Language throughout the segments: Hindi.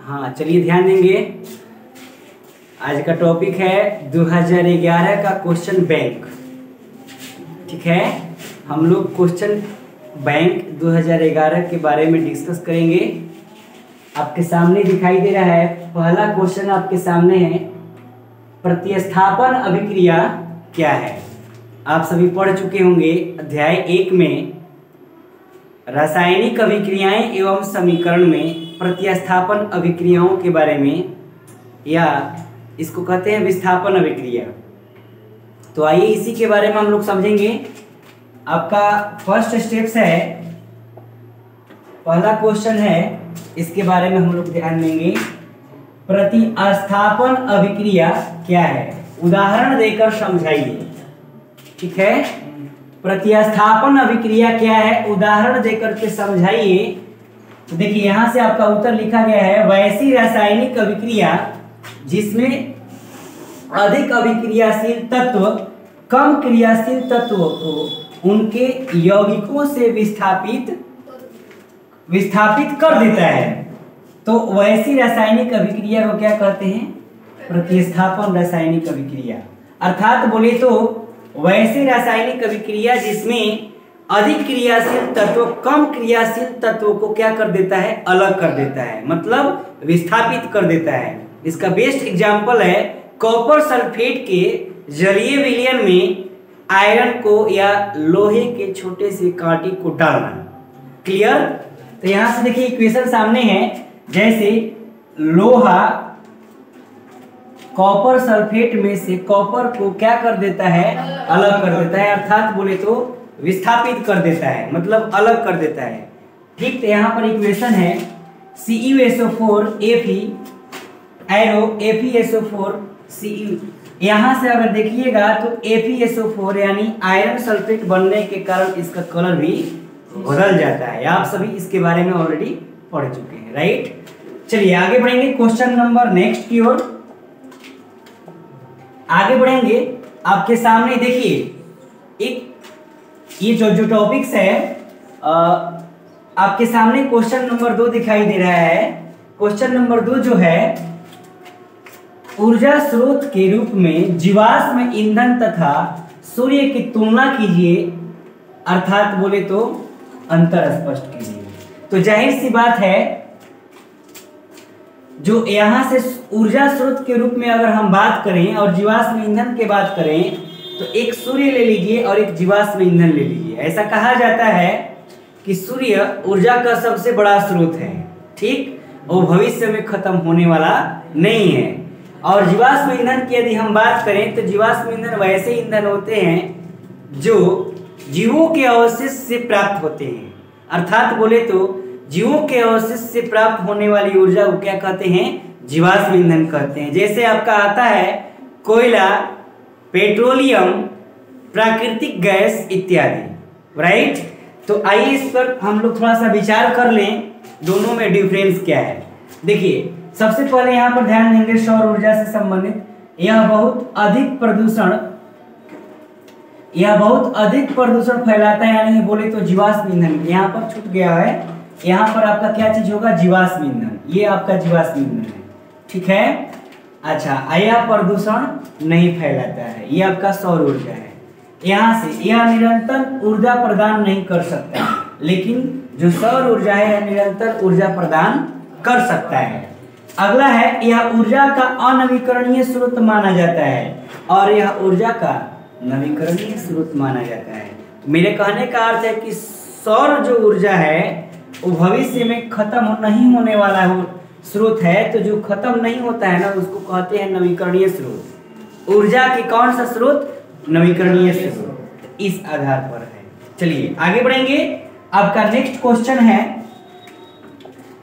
हाँ चलिए ध्यान देंगे। आज का टॉपिक है 2011 का क्वेश्चन बैंक। ठीक है, हम लोग क्वेश्चन बैंक 2011 के बारे में डिस्कस करेंगे। आपके सामने दिखाई दे रहा है, पहला क्वेश्चन आपके सामने है, प्रतिस्थापन अभिक्रिया क्या है। आप सभी पढ़ चुके होंगे अध्याय 1 में रासायनिक अभिक्रियाएं एवं समीकरण में प्रतिस्थापन अभिक्रियाओं के बारे में, या इसको कहते हैं विस्थापन अभिक्रिया। तो आइए इसी के बारे में हम लोग समझेंगे। आपका फर्स्ट स्टेप्स है, पहला क्वेश्चन है, इसके बारे में हम लोग ध्यान देंगे। प्रतिस्थापन अभिक्रिया क्या है, उदाहरण देकर समझाइए। ठीक है, प्रतिस्थापन अभिक्रिया क्या है, उदाहरण देकर के समझाइए। तो देखिए यहां से आपका उत्तर लिखा गया है, वैसी रासायनिक अभिक्रिया जिसमें अधिक अभिक्रियाशील तत्व कम क्रियाशील तत्वों को उनके यौगिकों से विस्थापित कर देता है, तो वैसी रासायनिक अभिक्रिया को क्या कहते हैं, प्रतिस्थापन रासायनिक अभिक्रिया। अर्थात बोले तो वैसे रासायनिक अभिक्रिया जिसमें अधिक क्रियाशील तत्व कम क्रियाशील तत्वों को क्या कर देता है, अलग कर देता है, मतलब विस्थापित कर देता है। इसका बेस्ट एग्जांपल है कॉपर सल्फेट के जलीय विलयन में आयरन को या लोहे के छोटे से कांटे को डालना। क्लियर। तो यहां से देखिए इक्वेशन सामने है, जैसे लोहा कॉपर सल्फेट में से कॉपर को क्या कर देता है, अलग कर देता है, अर्थात बोले तो विस्थापित कर देता है, मतलब अलग कर देता है। ठीक, तो यहाँ पर इक्वेशन है CuSO4 Fe arrow FeSO4 Cu। यहाँ से अगर देखिएगा तो FeSO4 यानी आयरन सल्फेट बनने के कारण इसका कलर भी बदल जाता है। आप सभी इसके बारे में ऑलरेडी पढ़ चुके हैं, राइट। चलिए आगे बढ़ेंगे क्वेश्चन नंबर नेक्स्ट की ओर आगे बढ़ेंगे। आपके सामने देखिए एक ये जो टॉपिक्स है, आपके सामने क्वेश्चन नंबर 2 दिखाई दे रहा है। क्वेश्चन नंबर 2 जो है, ऊर्जा स्रोत के रूप में जीवाश्म ईंधन तथा सूर्य की तुलना कीजिए, अर्थात बोले तो अंतर स्पष्ट कीजिए। तो जाहिर सी बात है, जो यहां से ऊर्जा स्रोत के रूप में अगर हम बात करें और जीवाश्म ईंधन की बात करें, तो एक सूर्य ले लीजिए और एक जीवाश्म ईंधन ले लीजिए। ऐसा कहा जाता है कि सूर्य ऊर्जा का सबसे बड़ा स्रोत है, ठीक, वो भविष्य में खत्म होने वाला नहीं है। और जीवाश्म ईंधन की यदि हम बात करें तो जीवाश्म ईंधन वैसे ईंधन होते हैं जो जीवों के अवशेष से प्राप्त होते हैं, अर्थात बोले तो जीवों के अवशेष से प्राप्त होने वाली ऊर्जा को क्या कहते हैं, जीवाश्म ईंधन कहते हैं। जैसे आपका आता है कोयला, पेट्रोलियम, प्राकृतिक गैस इत्यादि, राइट। तो आइए इस पर हम लोग थोड़ा सा विचार कर लें, दोनों में डिफरेंस क्या है। देखिए सबसे पहले यहाँ पर ध्यान देंगे सौर ऊर्जा से संबंधित, यह बहुत अधिक प्रदूषण फैलाता है, यानी बोले तो जीवाश्म ईंधन। यहाँ पर छूट गया है, यहाँ पर आपका क्या चीज होगा, जीवाश्म ईंधन। ये आपका जीवाश्म ईंधन है, ठीक है। अच्छा, यह प्रदूषण नहीं फैलाता है, ये आपका सौर ऊर्जा है। यहाँ से यह निरंतर ऊर्जा प्रदान नहीं कर सकता, लेकिन जो सौर ऊर्जा है यह निरंतर ऊर्जा प्रदान कर सकता है। अगला है, यह ऊर्जा का अनवीकरणीय स्रोत माना जाता है, और यह ऊर्जा का नवीकरणीय स्रोत माना जाता है। मेरे कहने का अर्थ है कि सौर जो ऊर्जा है वो भविष्य में खत्म नहीं होने वाला स्रोत है, तो जो खत्म नहीं होता है ना, उसको कहते हैं नवीकरणीय स्रोत। ऊर्जा के कौन सा स्रोत, नवीकरणीय स्रोत, इस आधार पर है। चलिए आगे बढ़ेंगे। आपका नेक्स्ट क्वेश्चन है,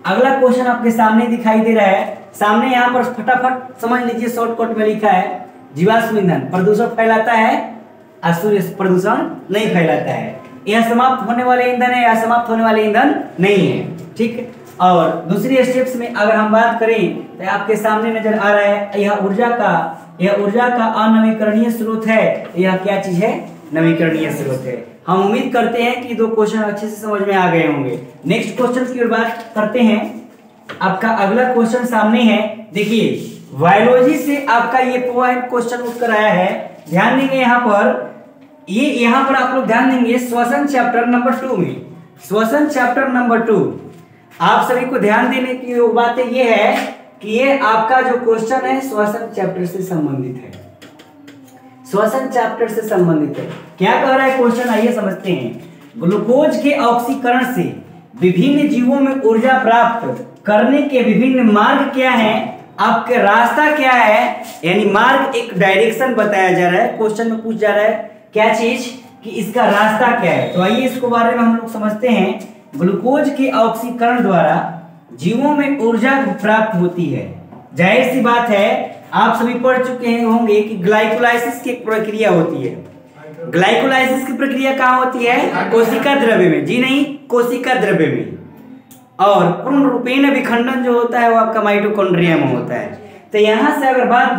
अगला क्वेश्चन आपके सामने दिखाई दे रहा है। सामने यहाँ पर फटाफट समझ लीजिए, शॉर्टकट में लिखा है, जीवाश्म ईंधन प्रदूषण फैलाता है और सूर्य प्रदूषण नहीं फैलाता है। यह समाप्त होने वाले ईंधन है, यह समाप्त होने वाले ईंधन नहीं है, ठीक। और दूसरी स्टेप्स में अगर हम बात करें तो आपके सामने नजर आ रहा है, यह ऊर्जा का अनवीकरणीय स्रोत है। यह क्या चीज है, नवीकरणीय स्रोत है। हम उम्मीद करते हैं कि 2 क्वेश्चन अच्छे से समझ में आ गए होंगे। नेक्स्ट क्वेश्चन की ओर बात करते हैं। आपका अगला क्वेश्चन सामने है। देखिए बायोलॉजी से आपका ये पॉइंट क्वेश्चन उत्तर आया है। ध्यान देंगे यहाँ पर, ये यहाँ पर आप लोग ध्यान देंगे श्वसन चैप्टर नंबर 2 में, श्वसन चैप्टर नंबर 2 आप सभी को ध्यान देने की बात ये है कि ये आपका जो क्वेश्चन है श्वसन चैप्टर से संबंधित है, श्वसन चैप्टर से संबंधित है। क्या कह रहा है क्वेश्चन, आइए समझते हैं। ग्लूकोज के ऑक्सीकरण से विभिन्न जीवों में ऊर्जा प्राप्त करने के विभिन्न मार्ग क्या हैं, आपके रास्ता क्या है, यानी मार्ग एक डायरेक्शन बताया जा रहा है। क्वेश्चन में पूछ जा रहा है क्या चीज कि इसका रास्ता क्या है। तो आइए इसको बारे में हम लोग समझते हैं। ग्लूकोज के ऑक्सीकरण द्वारा जीवों में ऊर्जा प्राप्त होती है। जाहिर सी बात है, आप सभी पढ़ चुके होंगे कि ग्लाइकोलाइसिस की एक प्रक्रिया होती है। ग्लाइकोलाइसिस की प्रक्रिया कहाँ होती है, कोशिका द्रव्य में। जी नहीं, कोशिका द्रव्य में। और पूर्ण रूपेण विखंडन जो होता है वो आपका माइटोकॉन्ड्रिया में होता है। तो यहाँ से अगर बात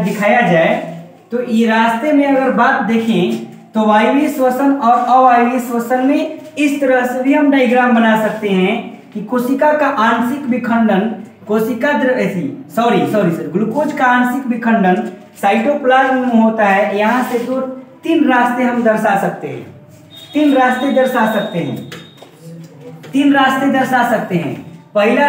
दिखाया जाए तो ये रास्ते में अगर बात देखें तो वायवीय श्वसन और अवायवीय श्वसन में इस तरह से भी हम डायग्राम बना सकते हैं कि कोशिका का आंशिक विखंडन, कोशिका ग्लूकोज का आंशिक विखंडन साइटोप्लाज्म में होता है। यहाँ से तो 3 रास्ते हम दर्शा सकते हैं, 3 रास्ते दर्शा सकते हैं, 3 रास्ते दर्शा सकते हैं। पहला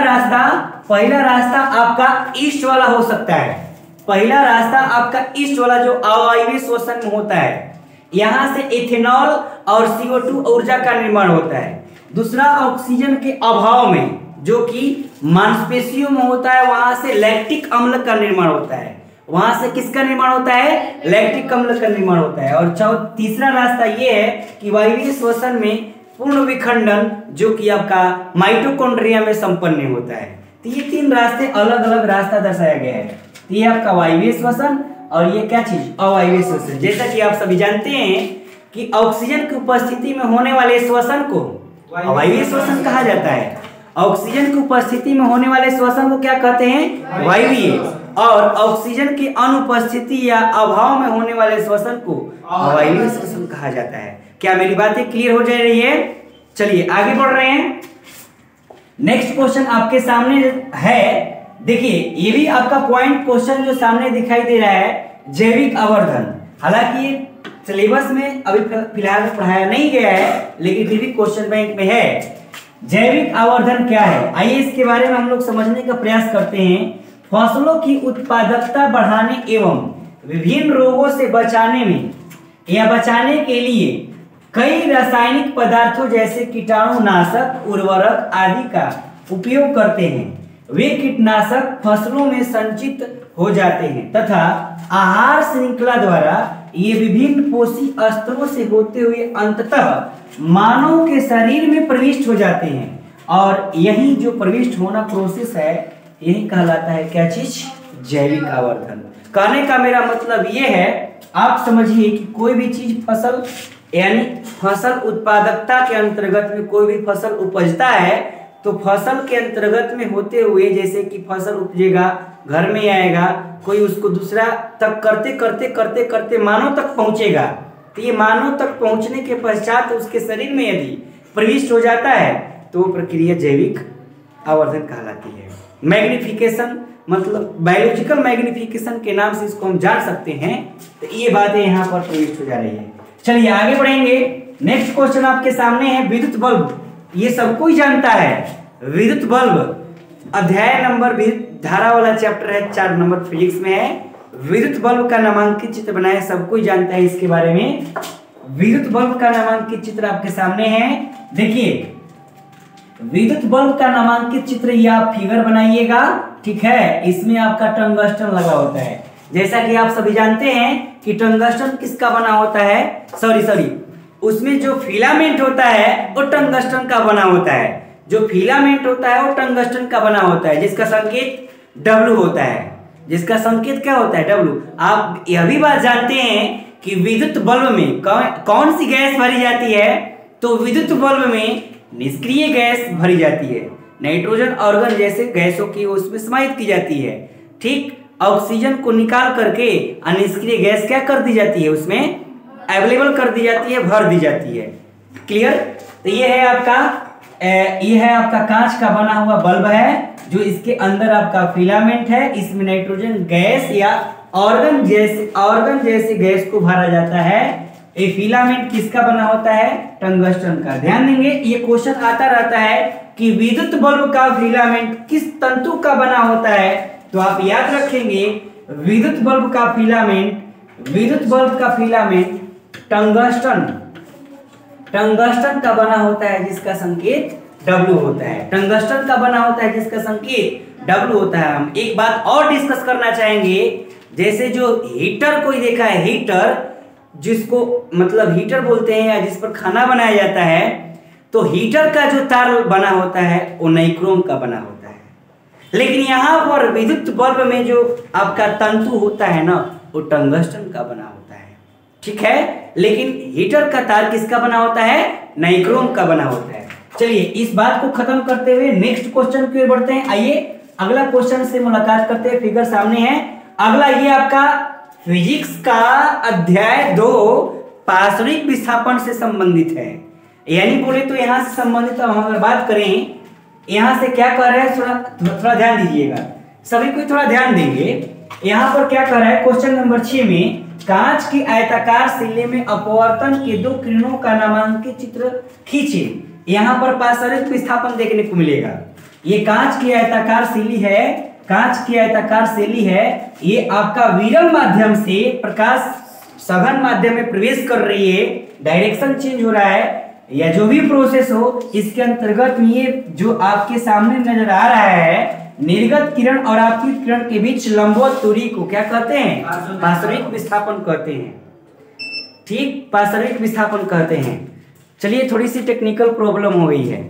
रास्ता आपका ईस्ट वाला हो सकता है। पहला रास्ता आपका ईस्ट वाला जो अवायवीय श्वसन में होता है, यहाँ से इथेनॉल और CO2 ऊर्जा का निर्माण होता है। दूसरा ऑक्सीजन के अभाव में जो कि मांसपेशियों में होता है, वहां से लैक्टिक अम्ल का निर्माण होता है। वहां से किसका निर्माण होता है, लैक्टिक अम्ल का निर्माण होता है। और तीसरा रास्ता ये है कि वायवीय श्वसन में पूर्ण विखंडन जो कि आपका माइटोकॉन्ड्रिया में संपन्न होता है। तो ये 3 रास्ते अलग अलग रास्ता दर्शाया गया है। तो ये आपका वायवीय श्वसन और ये क्या चीज, अवायवीय श्वसन। जैसा कि आप सभी जानते हैं कि ऑक्सीजन की उपस्थिति में होने वाले श्वसन को अवायवीय श्वसन कहा जाता है। ऑक्सीजन की उपस्थिति में होने वाले श्वसन को क्या कहते हैं, वायवीय। और ऑक्सीजन की अनुपस्थिति या अभाव में होने वाले श्वसन को अवायवीय श्वसन कहा जाता है। क्या मेरी बातें क्लियर हो जा रही है? चलिए आगे बढ़ रहे हैं। नेक्स्ट क्वेश्चन आपके सामने है। देखिए ये भी आपका पॉइंट क्वेश्चन जो सामने दिखाई दे रहा है, जैविक आवर्धन। हालांकि सिलेबस में अभी फिलहाल पढ़ाया नहीं गया है, लेकिन फिर भी क्वेश्चन बैंक में है। जैविक आवर्धन क्या है, आइए इसके बारे में हम लोग समझने का प्रयास करते हैं। फसलों की उत्पादकता बढ़ाने एवं विभिन्न रोगों से बचाने में या बचाने के लिए कई रासायनिक पदार्थों जैसे कीटाणुनाशक, उर्वरक आदि का उपयोग करते हैं। वे कीटनाशक फसलों में संचित हो जाते हैं तथा आहार श्रृंखला द्वारा ये विभिन्न पोषी स्तरों से होते हुए अंततः मानव के शरीर में प्रविष्ट हो जाते हैं। और यही जो प्रविष्ट होना प्रोसेस है, यही कहलाता है क्या चीज, जैविक आवर्धन। कहने का मेरा मतलब ये है, आप समझिए कि कोई भी चीज फसल यानी फसल उत्पादकता के अंतर्गत में कोई भी फसल उपजता है, तो फसल के अंतर्गत में होते हुए जैसे कि फसल उपजेगा, घर में आएगा, कोई उसको दूसरा तक करते करते करते करते मानव तक पहुंचेगा। तो ये मानव तक पहुंचने के पश्चात उसके शरीर में यदि प्रविष्ट हो जाता है तो वो प्रक्रिया जैविक आवर्धन कहलाती है। मैग्निफिकेशन मतलब बायोलॉजिकल मैग्निफिकेशन के नाम से इसको हम जान सकते हैं। तो ये बातें यहाँ पर प्रविष्ट हो जा रही है। चलिए आगे बढ़ेंगे। नेक्स्ट क्वेश्चन आपके सामने है विद्युत बल्ब। ये सब कोई जानता है, विद्युत बल्ब अध्याय नंबर धारा वाला चैप्टर है, 4 नंबर फिजिक्स में है। विद्युत बल्ब का नामांकित चित्र बनाया, सब कोई जानता है इसके बारे में। विद्युत बल्ब का नामांकित चित्र आपके सामने है। देखिए विद्युत बल्ब का नामांकित चित्र ये आप फिगर बनाइएगा, ठीक है। इसमें आपका टंगस्टन लगा होता है। जैसा कि आप सभी जानते हैं कि टंगस्टन किसका बना होता है, सॉरी उसमें जो फिलामेंट होता है वो टंगस्टन का बना होता है। जो फिलामेंट होता है वो टंगस्टन का बना होता है, जिसका संकेत W होता है। जिसका संकेत क्या होता है, W। आप यह भी बात जानते हैं कि विद्युत बल्ब में कौन सी गैस भरी जाती है, तो विद्युत बल्ब में निष्क्रिय गैस भरी जाती है। नाइट्रोजन ऑर्गन जैसे गैसों की उसमें समाहित की जाती है, ठीक। ऑक्सीजन को निकाल करके अनिष्क्रिय गैस क्या कर दी जाती है, उसमें अवेलेबल कर दी जाती है, भर दी जाती है। क्लियर। तो ये है आपका ये है आपका कांच का बना हुआ बल्ब है, जो इसके अंदर आपका फिलामेंट है, इसमें नाइट्रोजन गैस या ऑर्गन जैसे गैस को भरा जाता है। ये फिलामेंट किसका बना होता है? टंगस्टन का। ध्यान देंगे, ये क्वेश्चन आता रहता है कि विद्युत बल्ब का फिलामेंट किस तंतु का बना होता है, तो आप याद रखेंगे विद्युत बल्ब का फिलामेंट टंगस्टन का बना होता है, जिसका संकेत W होता है। टंगस्टन का बना होता है जिसका संकेत W होता है। हम एक बात और डिस्कस करना चाहेंगे, जैसे जो हीटर कोई देखा है, हीटर जिसको मतलब हीटर बोलते हैं या जिस पर खाना बनाया जाता है, तो हीटर का जो तार बना होता है वो नाइक्रोम का बना होता है। लेकिन यहाँ पर विद्युत बल्ब में जो आपका तंतु होता है ना, वो टंगस्टन का बना होता है। ठीक है, लेकिन हीटर का तार किसका बना होता है? नाइक्रोम का बना होता है। चलिए इस बात को खत्म करते हुए नेक्स्ट क्वेश्चन की ओर बढ़ते हैं। आइए अगला क्वेश्चन से मुलाकात करते हैं। फिगर सामने है। अगला ये आपका फिजिक्स का अध्याय 2 पारस्परिक विस्थापन से संबंधित है। यानी बोले तो यहाँ से संबंधित हम अगर बात करें, यहाँ से क्या कर रहे हैं, थोड़ा ध्यान दीजिएगा, सभी को थोड़ा ध्यान देंगे। यहाँ पर क्या कर रहा है, क्वेश्चन नंबर 6 में कांच की आयताकार सिल्ली में अपवर्तन के 2 किरणों का नामांकित चित्र खींचे। यहाँ पर पारस्परिक विस्थापन देखने को मिलेगा। ये कांच की आयताकार सिल्ली है, ये आपका विरल माध्यम से प्रकाश सघन माध्यम में प्रवेश कर रही है, डायरेक्शन चेंज हो रहा है या जो भी प्रोसेस हो, इसके अंतर्गत ये जो आपके सामने नजर आ रहा है, निर्गत किरण और आपतित किरण के बीच लंबवत दूरी को क्या कहते हैं? पारस्परिक विस्थापन कहते हैं। ठीक, पारस्परिक विस्थापन कहते हैं। चलिए थोड़ी सी टेक्निकल प्रॉब्लम हो गई है।